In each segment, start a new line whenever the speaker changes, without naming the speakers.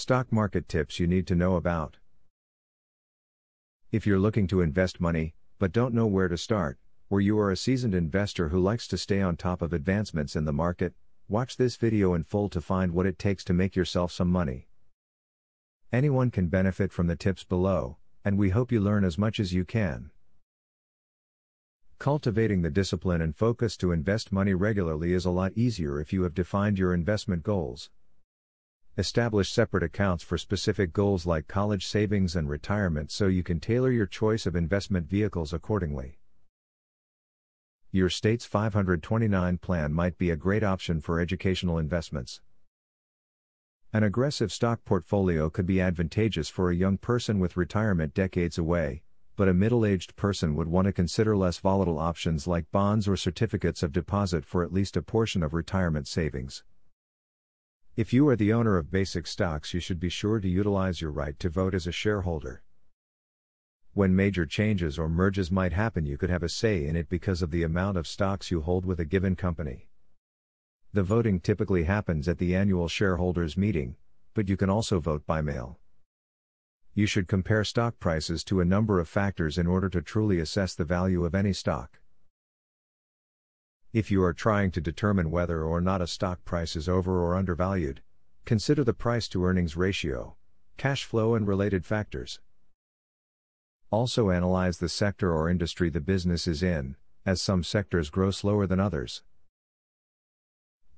Stock market tips you need to know about. If you're looking to invest money, but don't know where to start, or you are a seasoned investor who likes to stay on top of advancements in the market, watch this video in full to find what it takes to make yourself some money. Anyone can benefit from the tips below, and we hope you learn as much as you can. Cultivating the discipline and focus to invest money regularly is a lot easier if you have defined your investment goals. Establish separate accounts for specific goals like college savings and retirement so you can tailor your choice of investment vehicles accordingly. Your state's 529 plan might be a great option for educational investments. An aggressive stock portfolio could be advantageous for a young person with retirement decades away, but a middle-aged person would want to consider less volatile options like bonds or certificates of deposit for at least a portion of retirement savings. If you are the owner of basic stocks, you should be sure to utilize your right to vote as a shareholder. When major changes or mergers might happen, you could have a say in it because of the amount of stocks you hold with a given company. The voting typically happens at the annual shareholders meeting, but you can also vote by mail. You should compare stock prices to a number of factors in order to truly assess the value of any stock. If you are trying to determine whether or not a stock price is over or undervalued, consider the price-to-earnings ratio, cash flow, and related factors. Also analyze the sector or industry the business is in, as some sectors grow slower than others.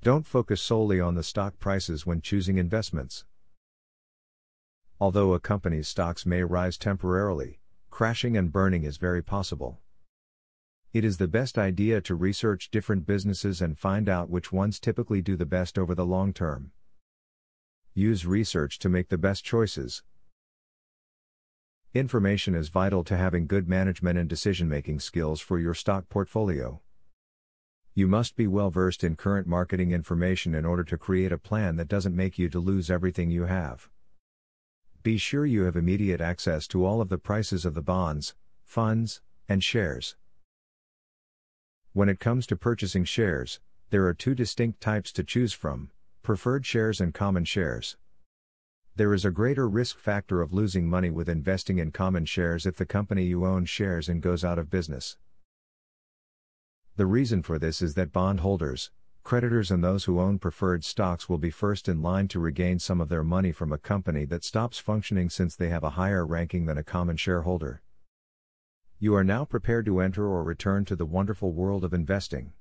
Don't focus solely on the stock prices when choosing investments. Although a company's stocks may rise temporarily, crashing and burning is very possible. It is the best idea to research different businesses and find out which ones typically do the best over the long term. Use research to make the best choices. Information is vital to having good management and decision-making skills for your stock portfolio. You must be well versed in current marketing information in order to create a plan that doesn't make you to lose everything you have. Be sure you have immediate access to all of the prices of the bonds, funds, and shares. When it comes to purchasing shares, there are two distinct types to choose from: preferred shares and common shares. There is a greater risk factor of losing money with investing in common shares if the company you own shares in goes out of business. The reason for this is that bondholders, creditors, and those who own preferred stocks will be first in line to regain some of their money from a company that stops functioning since they have a higher ranking than a common shareholder. You are now prepared to enter or return to the wonderful world of investing.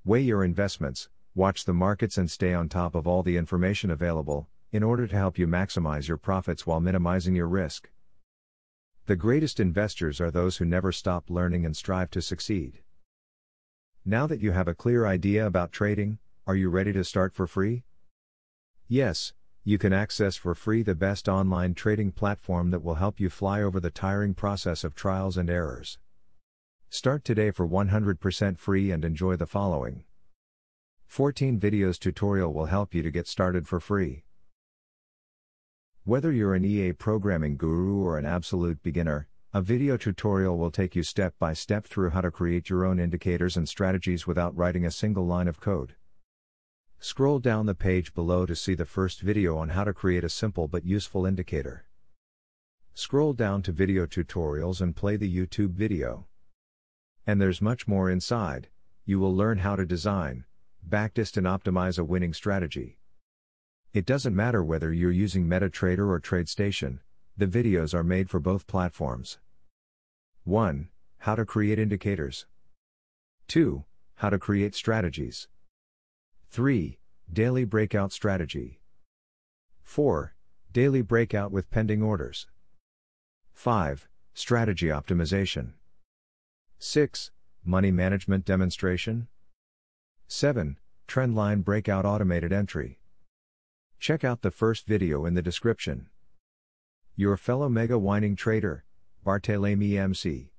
Weigh your investments, watch the markets, and stay on top of all the information available, in order to help you maximize your profits while minimizing your risk. The greatest investors are those who never stop learning and strive to succeed. Now that you have a clear idea about trading, are you ready to start for free? Yes, you can access for free the best online trading platform that will help you fly over the tiring process of trials and errors. Start today for 100% free and enjoy the following 14 videos tutorial will help you to get started for free. Whether you're an EA programming guru or an absolute beginner, a video tutorial will take you step by step through how to create your own indicators and strategies without writing a single line of code. Scroll down the page below to see the first video on how to create a simple but useful indicator. Scroll down to video tutorials and play the YouTube video. And there's much more inside. You will learn how to design, backtest, and optimize a winning strategy. It doesn't matter whether you're using MetaTrader or TradeStation, the videos are made for both platforms. 1. How to create indicators. 2. How to create strategies. 3. Daily breakout strategy. 4. Daily breakout with pending orders. 5. Strategy optimization. 6. Money management demonstration. 7. Trendline breakout automated entry. Check out the first video in the description. Your fellow mega winning trader, Barthélemy MC.